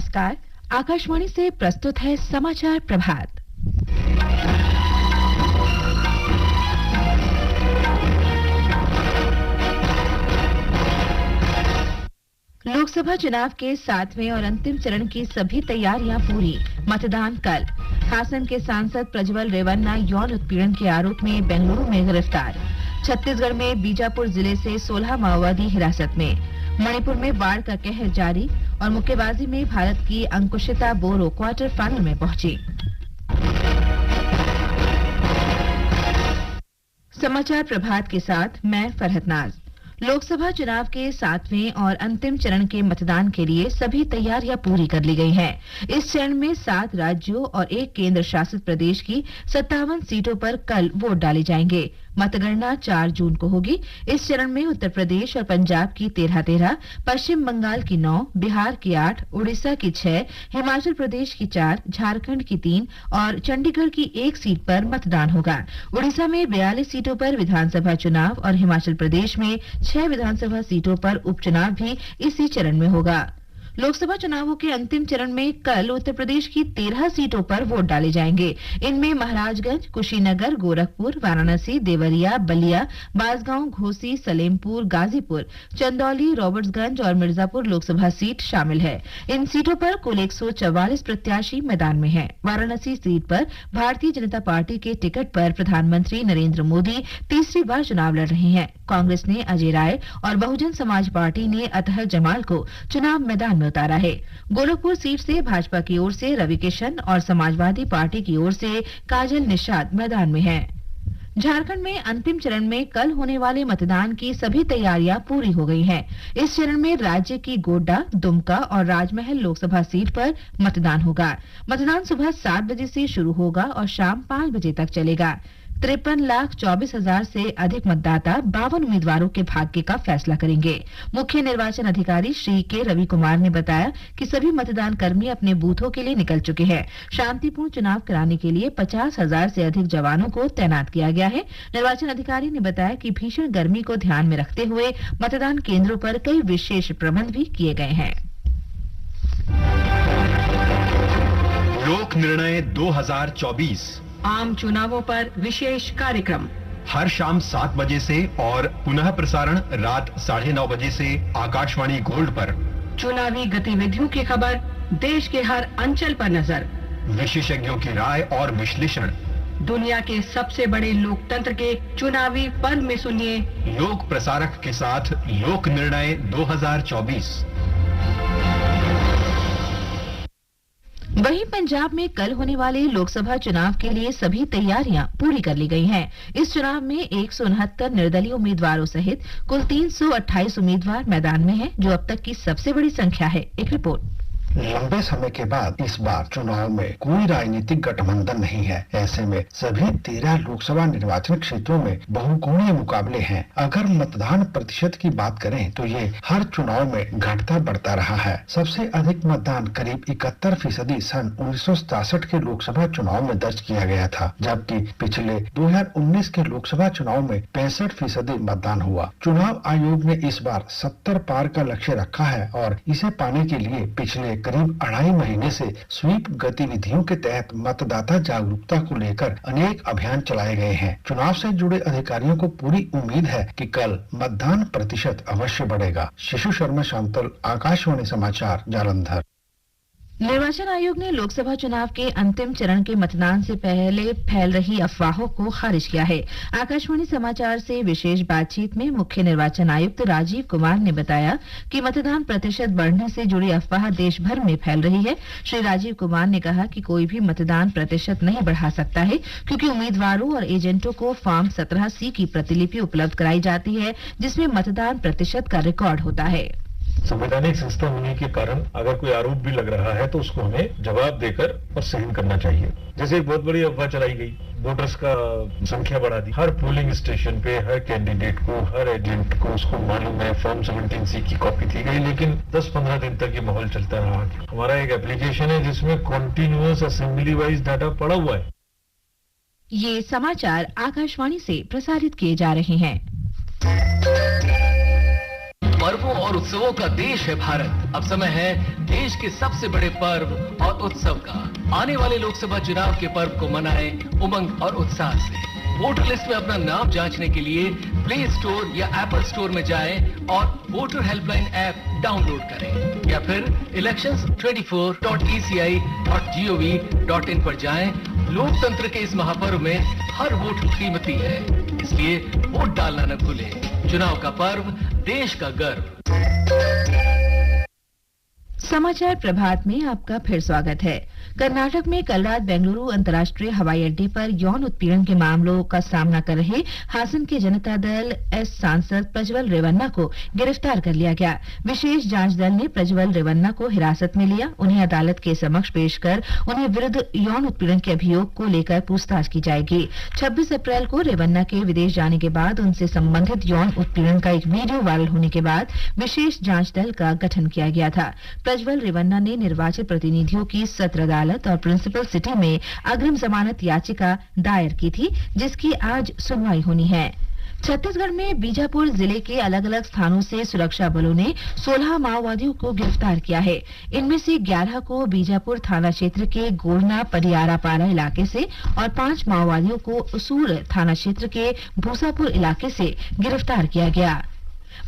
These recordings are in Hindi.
नमस्कार। आकाशवाणी से प्रस्तुत है समाचार प्रभात। लोकसभा चुनाव के 7वें और अंतिम चरण की सभी तैयारियां पूरी। मतदान कल। हासन के सांसद प्रज्वल रेवन्ना यौन उत्पीड़न के आरोप में बेंगलुरु में गिरफ्तार। छत्तीसगढ़ में बीजापुर जिले से 16 माओवादी हिरासत में। मणिपुर में बाढ़ का कहर जारी और मुक्केबाजी में भारत की अंकुशिता बोरो क्वार्टर फाइनल में पहुंची। समाचार प्रभात के साथ मैं फरहत नाज। लोकसभा चुनाव के 7वें और अंतिम चरण के मतदान के लिए सभी तैयारियां पूरी कर ली गई हैं। इस चरण में 7 राज्यों और 1 केंद्र शासित प्रदेश की 57 सीटों पर कल वोट डाले जाएंगे। मतगणना 4 जून को होगी। इस चरण में उत्तर प्रदेश और पंजाब की 13, पश्चिम बंगाल की 9, बिहार की 8, उड़ीसा की 6, हिमाचल प्रदेश की 4, झारखंड की 3 और चंडीगढ़ की 1 सीट पर मतदान होगा। उड़ीसा में 42 सीटों पर विधानसभा चुनाव और हिमाचल प्रदेश में 6 विधानसभा सीटों पर उपचुनाव भी इसी चरण में होगा। लोकसभा चुनावों के अंतिम चरण में कल उत्तर प्रदेश की 13 सीटों पर वोट डाले जाएंगे। इनमें महाराजगंज, कुशीनगर, गोरखपुर, वाराणसी, देवरिया, बलिया, बांसगांव, घोसी, सलेमपुर, गाजीपुर, चंदौली, रॉबर्ट्सगंज और मिर्जापुर लोकसभा सीट शामिल है। इन सीटों पर कुल 144 प्रत्याशी मैदान में हैं। वाराणसी सीट पर भारतीय जनता पार्टी के टिकट पर प्रधानमंत्री नरेंद्र मोदी तीसरी बार चुनाव लड़ रहे हैं। कांग्रेस ने अजय राय और बहुजन समाज पार्टी ने अतहर जमाल को चुनाव मैदान में उतारा है। गोरखपुर सीट से भाजपा की ओर से रवि किशन और समाजवादी पार्टी की ओर से काजल निषाद मैदान में हैं। झारखंड में अंतिम चरण में कल होने वाले मतदान की सभी तैयारियां पूरी हो गई हैं। इस चरण में राज्य की गोड्डा, दुमका और राजमहल लोकसभा सीट पर मतदान होगा। मतदान सुबह 7 बजे से शुरू होगा और शाम 5 बजे तक चलेगा। 53,24,000 से अधिक मतदाता 52 उम्मीदवारों के भाग्य का फैसला करेंगे। मुख्य निर्वाचन अधिकारी श्री के रवि कुमार ने बताया कि सभी मतदान कर्मी अपने बूथों के लिए निकल चुके हैं। शांतिपूर्ण चुनाव कराने के लिए 50,000 से अधिक जवानों को तैनात किया गया है। निर्वाचन अधिकारी ने बताया कि भीषण गर्मी को ध्यान में रखते हुए मतदान केंद्रों पर कई विशेष प्रबंध भी किए गए हैं। लोक निर्णय 2024 आम चुनावों पर विशेष कार्यक्रम हर शाम 7 बजे से और पुनः प्रसारण रात 9:30 बजे से आकाशवाणी गोल्ड पर। चुनावी गतिविधियों की खबर, देश के हर अंचल पर नजर, विशेषज्ञों की राय और विश्लेषण। दुनिया के सबसे बड़े लोकतंत्र के चुनावी पर्व में सुनिए लोक प्रसारक के साथ लोक निर्णय 2024। वहीं पंजाब में कल होने वाले लोकसभा चुनाव के लिए सभी तैयारियां पूरी कर ली गई हैं। इस चुनाव में 169 निर्दलीय उम्मीदवारों सहित कुल 328 उम्मीदवार मैदान में हैं, जो अब तक की सबसे बड़ी संख्या है। एक रिपोर्ट। लंबे समय के बाद इस बार चुनाव में कोई राजनीतिक गठबंधन नहीं है। ऐसे में सभी 13 लोकसभा निर्वाचन क्षेत्रों में बहुकोणीय मुकाबले हैं। अगर मतदान प्रतिशत की बात करें तो ये हर चुनाव में घटता बढ़ता रहा है। सबसे अधिक मतदान करीब 71% सन 1967 के लोकसभा चुनाव में दर्ज किया गया था, जबकि पिछले 2019 के लोकसभा चुनाव में 65% मतदान हुआ। चुनाव आयोग ने इस बार 70 पार का लक्ष्य रखा है और इसे पाने के लिए पिछले करीब 2.5 महीने से स्वीप गतिविधियों के तहत मतदाता जागरूकता को लेकर अनेक अभियान चलाए गए हैं। चुनाव से जुड़े अधिकारियों को पूरी उम्मीद है कि कल मतदान प्रतिशत अवश्य बढ़ेगा। शिशु शर्मा शांतल, आकाशवाणी समाचार, जालंधर। निर्वाचन आयोग ने लोकसभा चुनाव के अंतिम चरण के मतदान से पहले फैल रही अफवाहों को खारिज किया है। आकाशवाणी समाचार से विशेष बातचीत में मुख्य निर्वाचन आयुक्त राजीव कुमार ने बताया कि मतदान प्रतिशत बढ़ने से जुड़ी अफवाह देश भर में फैल रही है। श्री राजीव कुमार ने कहा कि कोई भी मतदान प्रतिशत नहीं बढ़ा सकता है, क्योंकि उम्मीदवारों और एजेंटों को फॉर्म 17C की प्रतिलिपि उपलब्ध कराई जाती है, जिसमें मतदान प्रतिशत का रिकॉर्ड होता है। संवैधानिक संस्था होने के कारण अगर कोई आरोप भी लग रहा है तो उसको हमें जवाब देकर और सहन करना चाहिए। जैसे एक बहुत बड़ी अफवाह चलाई गई, वोटर्स का संख्या बढ़ा दी। हर पोलिंग स्टेशन पे हर कैंडिडेट को, हर एजेंट को उसको मालूम है फॉर्म 17C की कॉपी थी गई, लेकिन 10-15 दिन तक ये माहौल चलता रहा। हमारा एक एप्लीकेशन है जिसमें कॉन्टिन्यूअस असेंबली वाइज डाटा पड़ा हुआ है। ये समाचार आकाशवाणी से प्रसारित किए जा रहे हैं। पर्वों और उत्सवों का देश है भारत। अब समय है देश के सबसे बड़े पर्व और उत्सव का। आने वाले लोकसभा चुनाव के पर्व को मनाएं उमंग और उत्साह से। वोटर लिस्ट में अपना नाम जांचने के लिए प्ले स्टोर या एप्पल स्टोर में जाएं और वोटर हेल्पलाइन ऐप डाउनलोड करें या फिर elections24.eci.gov.in पर जाएं। लोकतंत्र के इस महापर्व में हर वोट कीमती है, इसलिए वोट डालना न भूलें। चुनाव का पर्व, देश का गर्व। समाचार प्रभात में आपका फिर स्वागत है। कर्नाटक में कल रात बेंगलुरु अंतर्राष्ट्रीय हवाई अड्डे पर यौन उत्पीड़न के मामलों का सामना कर रहे हासन के जनता दल एस सांसद प्रज्वल रेवन्ना को गिरफ्तार कर लिया गया। विशेष जांच दल ने प्रज्वल रेवन्ना को हिरासत में लिया। उन्हें अदालत के समक्ष पेश कर उन्हें विरुद्ध यौन उत्पीड़न के अभियोग को लेकर पूछताछ की जाएगी। 26 अप्रैल को रेवन्ना के विदेश जाने के बाद उनसे संबंधित यौन उत्पीड़न का एक वीडियो वायरल होने के बाद विशेष जांच दल का गठन किया गया था। प्रज्वल रेवन्ना ने निर्वाचित प्रतिनिधियों की सत्र अदालत और प्रिंसिपल सिटी में अग्रिम जमानत याचिका दायर की थी, जिसकी आज सुनवाई होनी है। छत्तीसगढ़ में बीजापुर जिले के अलग अलग स्थानों से सुरक्षा बलों ने 16 माओवादियों को गिरफ्तार किया है। इनमें से 11 को बीजापुर थाना क्षेत्र के गोरना पडियारापारा इलाके से और 5 माओवादियों को उसूर थाना क्षेत्र के भूसापुर इलाके से गिरफ्तार किया गया।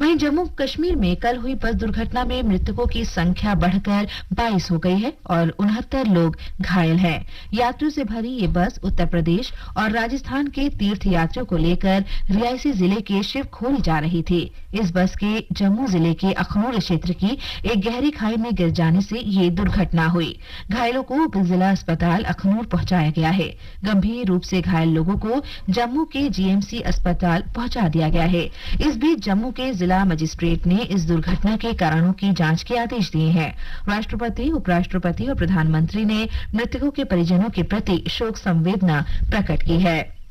वहीं जम्मू कश्मीर में कल हुई बस दुर्घटना में मृतकों की संख्या बढ़कर 22 हो गई है और 69 लोग घायल हैं। यात्रियों से भरी ये बस उत्तर प्रदेश और राजस्थान के तीर्थ यात्रियों को लेकर रियासी जिले के शिवखोरी जा रही थी। इस बस के जम्मू जिले के अखनूर क्षेत्र की एक गहरी खाई में गिर जाने से ये दुर्घटना हुई। घायलों को उप जिला अस्पताल अखनूर पहुंचाया गया है। गंभीर रूप से घायल लोगों को जम्मू के जीएमसी अस्पताल पहुंचा दिया गया है। इस बीच जम्मू के जिला मजिस्ट्रेट ने इस दुर्घटना के कारणों की जांच के आदेश दिए हैं। राष्ट्रपति, उपराष्ट्रपति और प्रधानमंत्री ने मृतकों के परिजनों के प्रति शोक संवेदना प्रकट की है।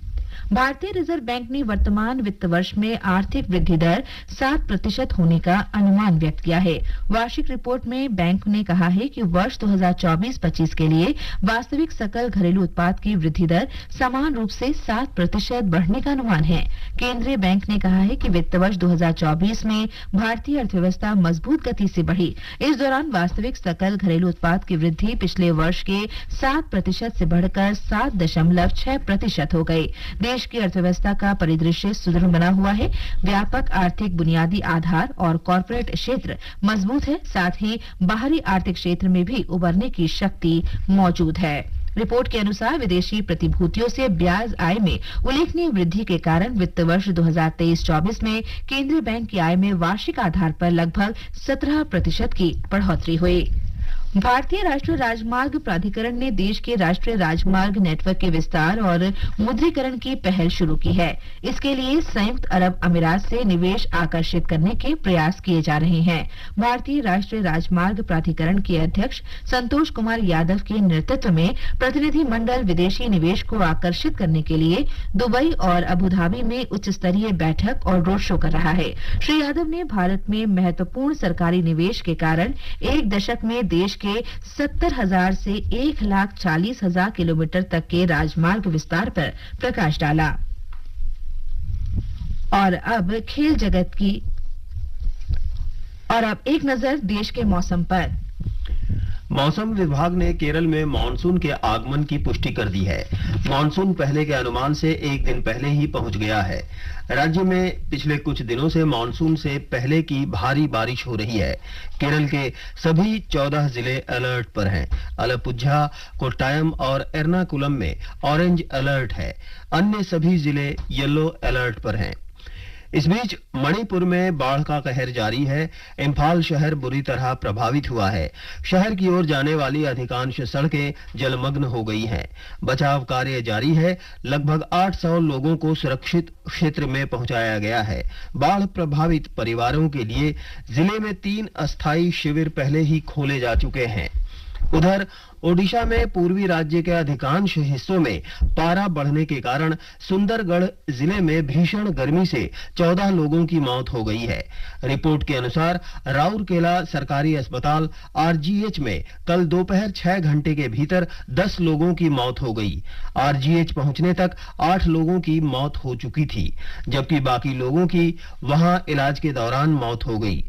भारतीय रिजर्व बैंक ने वर्तमान वित्त वर्ष में आर्थिक वृद्धि दर 7% होने का अनुमान व्यक्त किया है। वार्षिक रिपोर्ट में बैंक ने कहा है कि वर्ष 2024-25 के लिए वास्तविक सकल घरेलू उत्पाद की वृद्धि दर समान रूप से 7% बढ़ने का अनुमान है। केंद्रीय बैंक ने कहा है कि वित्त वर्ष 2024 में भारतीय अर्थव्यवस्था मजबूत गति से बढ़ी। इस दौरान वास्तविक सकल घरेलू उत्पाद की वृद्धि पिछले वर्ष के 7% से बढ़कर 7.6% हो गई। देश की अर्थव्यवस्था का परिदृश्य सुदृढ़ बना हुआ है। व्यापक आर्थिक बुनियादी आधार और कॉरपोरेट क्षेत्र मजबूत है। साथ ही बाहरी आर्थिक क्षेत्र में भी उभरने की शक्ति मौजूद है। रिपोर्ट के अनुसार विदेशी प्रतिभूतियों से ब्याज आय में उल्लेखनीय वृद्धि के कारण वित्त वर्ष 2023-24 में केंद्रीय बैंक की आय में वार्षिक आधार पर लगभग 17% की बढ़ोतरी हुई। भारतीय राष्ट्रीय राजमार्ग प्राधिकरण ने देश के राष्ट्रीय राजमार्ग नेटवर्क के विस्तार और मुद्रीकरण की पहल शुरू की है। इसके लिए संयुक्त अरब अमीरात से निवेश आकर्षित करने के प्रयास किए जा रहे हैं। भारतीय राष्ट्रीय राजमार्ग प्राधिकरण के अध्यक्ष संतोष कुमार यादव के नेतृत्व में प्रतिनिधि मंडल विदेशी निवेश को आकर्षित करने के लिए दुबई और अबुधाबी में उच्च स्तरीय बैठक और रोड शो कर रहा है। श्री यादव ने भारत में महत्वपूर्ण सरकारी निवेश के कारण एक दशक में देश के 70,000 से 1,40,000 किलोमीटर तक के राजमार्ग विस्तार पर प्रकाश डाला। और अब खेल जगत की और अब एक नजर देश के मौसम पर। मौसम विभाग ने केरल में मानसून के आगमन की पुष्टि कर दी है। मानसून पहले के अनुमान से एक दिन पहले ही पहुंच गया है। राज्य में पिछले कुछ दिनों से मानसून से पहले की भारी बारिश हो रही है। केरल के सभी 14 जिले अलर्ट पर हैं। आलपुझा, कोट्टायम और एर्नाकुलम में ऑरेंज अलर्ट है। अन्य सभी जिले येलो अलर्ट पर हैं। इस बीच मणिपुर में बाढ़ का कहर जारी है। इम्फाल शहर बुरी तरह प्रभावित हुआ है। शहर की ओर जाने वाली अधिकांश सड़कें जलमग्न हो गई हैं। बचाव कार्य जारी है। लगभग 800 लोगों को सुरक्षित क्षेत्र में पहुंचाया गया है। बाढ़ प्रभावित परिवारों के लिए जिले में 3 अस्थायी शिविर पहले ही खोले जा चुके हैं। उधर ओडिशा में पूर्वी राज्य के अधिकांश हिस्सों में पारा बढ़ने के कारण सुंदरगढ़ जिले में भीषण गर्मी से 14 लोगों की मौत हो गई है। रिपोर्ट के अनुसार राउरकेला सरकारी अस्पताल आरजीएच में कल दोपहर 6 घंटे के भीतर 10 लोगों की मौत हो गई। आरजीएच पहुंचने तक 8 लोगों की मौत हो चुकी थी, जबकि बाकी लोगों की वहां इलाज के दौरान मौत हो गई।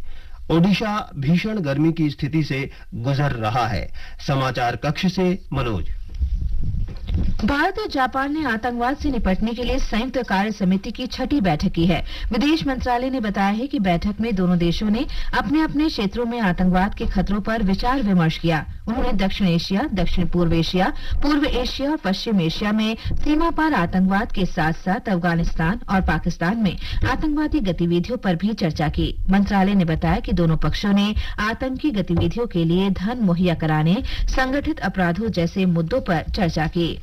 ओडिशा भीषण गर्मी की स्थिति से गुजर रहा है। समाचार कक्ष से मनोज। भारत और जापान ने आतंकवाद से निपटने के लिए संयुक्त कार्य समिति की 6ठी बैठक की है। विदेश मंत्रालय ने बताया है कि बैठक में दोनों देशों ने अपने अपने क्षेत्रों में आतंकवाद के खतरों पर विचार विमर्श किया। उन्होंने दक्षिण एशिया, दक्षिण पूर्व एशिया, पूर्व एशिया और पश्चिम एशिया में सीमा पार आतंकवाद के साथ साथ अफगानिस्तान और पाकिस्तान में आतंकवादी गतिविधियों पर भी चर्चा की। मंत्रालय ने बताया कि दोनों पक्षों ने आतंकी गतिविधियों के लिए धन मुहैया कराने, संगठित अपराधों जैसे मुद्दों पर चर्चा की।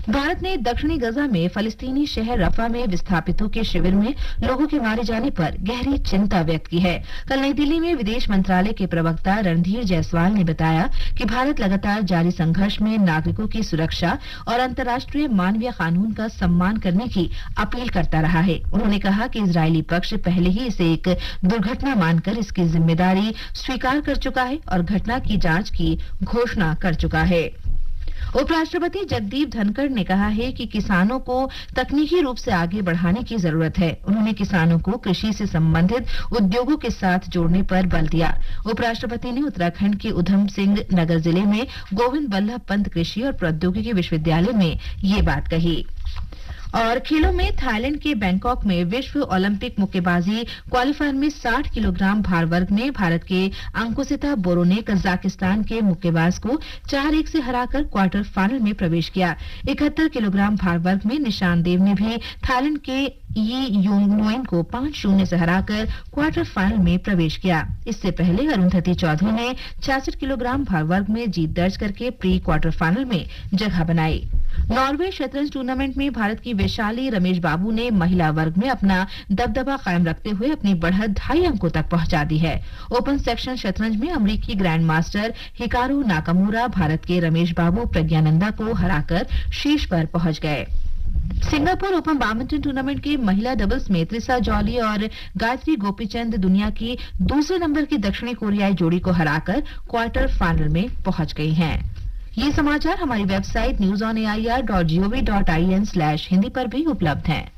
भारत ने दक्षिणी गजा में फलस्तीनी शहर रफा में विस्थापितों के शिविर में लोगों के मारे जाने पर गहरी चिंता व्यक्त की है। कल नई दिल्ली में विदेश मंत्रालय के प्रवक्ता रणधीर जायसवाल ने बताया कि भारत लगातार जारी संघर्ष में नागरिकों की सुरक्षा और अंतर्राष्ट्रीय मानवीय कानून का सम्मान करने की अपील करता रहा है। उन्होंने कहा कि इजरायली पक्ष पहले ही इसे एक दुर्घटना मानकर इसकी जिम्मेदारी स्वीकार कर चुका है और घटना की जांच की घोषणा कर चुका है। उपराष्ट्रपति जगदीप धनखड़ ने कहा है कि किसानों को तकनीकी रूप से आगे बढ़ाने की जरूरत है। उन्होंने किसानों को कृषि से संबंधित उद्योगों के साथ जोड़ने पर बल दिया। उपराष्ट्रपति ने उत्तराखंड के उधम सिंह नगर जिले में गोविंद वल्लभ पंत कृषि और प्रौद्योगिकी विश्वविद्यालय में ये बात कही। और खेलों में थाईलैंड के बैंकॉक में विश्व ओलंपिक मुक्केबाजी क्वालीफायर में 60 किलोग्राम भार वर्ग में भारत के अंकुशिता बोरो ने कजाकिस्तान के मुक्केबाज को 4-1 से हराकर क्वार्टर फाइनल में प्रवेश किया। 71 किलोग्राम भार वर्ग में निशान देव ने भी थाईलैंड के यी योंग नोएन को 5-0 से हराकर क्वार्टर फाइनल में प्रवेश किया। इससे पहले अरुंधति चौधरी ने 66 किलोग्राम भार वर्ग में जीत दर्ज करके प्री क्वार्टर फाइनल में जगह बनाई। नॉर्वे शतरंज टूर्नामेंट में भारत की वैशाली रमेश बाबू ने महिला वर्ग में अपना दबदबा कायम रखते हुए अपनी बढ़त 2.5 अंकों तक पहुंचा दी है। ओपन सेक्शन शतरंज में अमेरिकी grand master Hikaru Nakamura Bharat के रमेश बाबू प्रज्ञानंदा को हराकर शीर्ष पर पहुंच गए। सिंगापुर ओपन बैडमिंटन टूर्नामेंट के महिला डबल्स में त्रिसा जॉली और गायत्री गोपीचंद दुनिया की दूसरे नंबर की दक्षिणी कोरियाई जोड़ी को हराकर क्वार्टर फाइनल में पहुंच गई हैं। ये समाचार हमारी वेबसाइट newsonair.gov.in/hindi पर भी उपलब्ध हैं।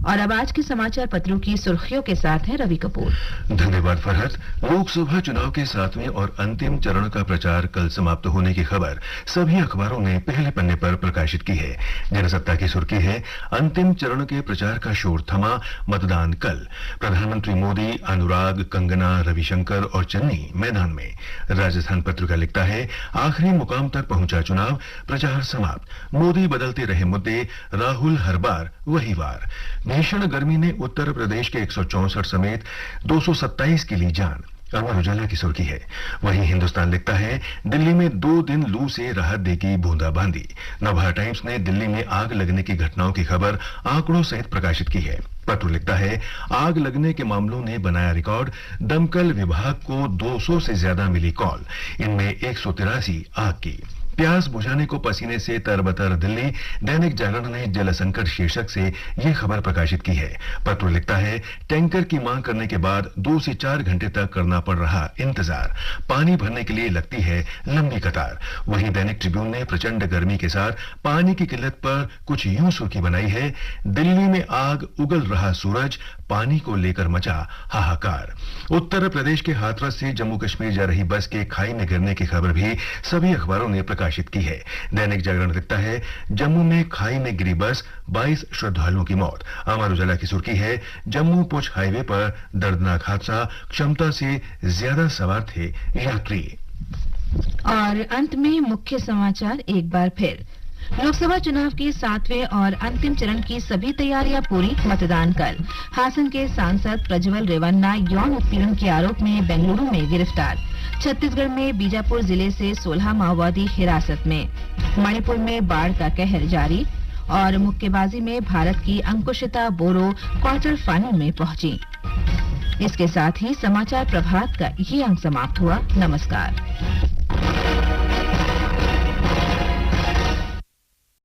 और अब आज के समाचार पत्रों की सुर्खियों के साथ है रवि कपूर। धन्यवाद फरहत। लोकसभा चुनाव के 7वें और अंतिम चरण का प्रचार कल समाप्त होने की खबर सभी अखबारों ने पहले पन्ने पर प्रकाशित की है। जनसत्ता की सुर्खी है, अंतिम चरण के प्रचार का शोर थमा, मतदान कल। प्रधानमंत्री मोदी, अनुराग, कंगना, रविशंकर और चन्नी मैदान में। राजस्थान पत्रिका लिखता है, आखिरी मुकाम तक पहुंचा चुनाव, प्रचार समाप्त। मोदी बदलते रहे मुद्दे, राहुल हर बार वही वार। भीषण गर्मी ने उत्तर प्रदेश के 164 समेत 227 की ली जान। अमर उजाला की सुर्खी है। वहीं हिंदुस्तान लिखता है, दिल्ली में 2 दिन लू से राहत देगी बूंदाबांदी। नवभारत टाइम्स ने दिल्ली में आग लगने की घटनाओं की खबर आंकड़ों सहित प्रकाशित की है। पत्र लिखता है, आग लगने के मामलों ने बनाया रिकॉर्ड। दमकल विभाग को 200 से ज्यादा मिली कॉल, इनमें 183 आग की। प्यास बुझाने को पसीने से तरबतर दिल्ली। दैनिक जागरण ने जल संकट शीर्षक से यह खबर प्रकाशित की है। पत्र लिखता है, टैंकर की मांग करने के बाद 2 से 4 घंटे तक करना पड़ रहा इंतजार। पानी भरने के लिए लगती है लंबी कतार। वहीं दैनिक ट्रिब्यून ने प्रचंड गर्मी के साथ पानी की किल्लत पर कुछ यूं सुर्खी बनाई है, दिल्ली में आग, उगल रहा सूरज, पानी को लेकर मचा हाहाकार। उत्तर प्रदेश के हाथरस से जम्मू कश्मीर जा रही बस के खाई में गिरने की खबर भी सभी अखबारों ने प्रकाशित की है। दैनिक जागरण लिखता है, जम्मू में खाई में गिरी बस, 22 श्रद्धालुओं की मौत। अमर उजाला की सुर्खी है, जम्मू पुंछ हाईवे पर दर्दनाक हादसा, क्षमता से ज्यादा सवार थे यात्री। और अंत में मुख्य समाचार एक बार फिर। लोकसभा चुनाव के 7वें और अंतिम चरण की सभी तैयारियां पूरी, मतदान कल। हासन के सांसद प्रज्वल रेवन्ना यौन उत्पीड़न के आरोप में बेंगलुरु में गिरफ्तार। छत्तीसगढ़ में बीजापुर जिले से 16 माओवादी हिरासत में। मणिपुर में बाढ़ का कहर जारी। और मुक्केबाजी में भारत की अंकुशिता बोरो क्वार्टर फाइनल में पहुंची। इसके साथ ही समाचार प्रभात का ये अंक समाप्त हुआ। नमस्कार।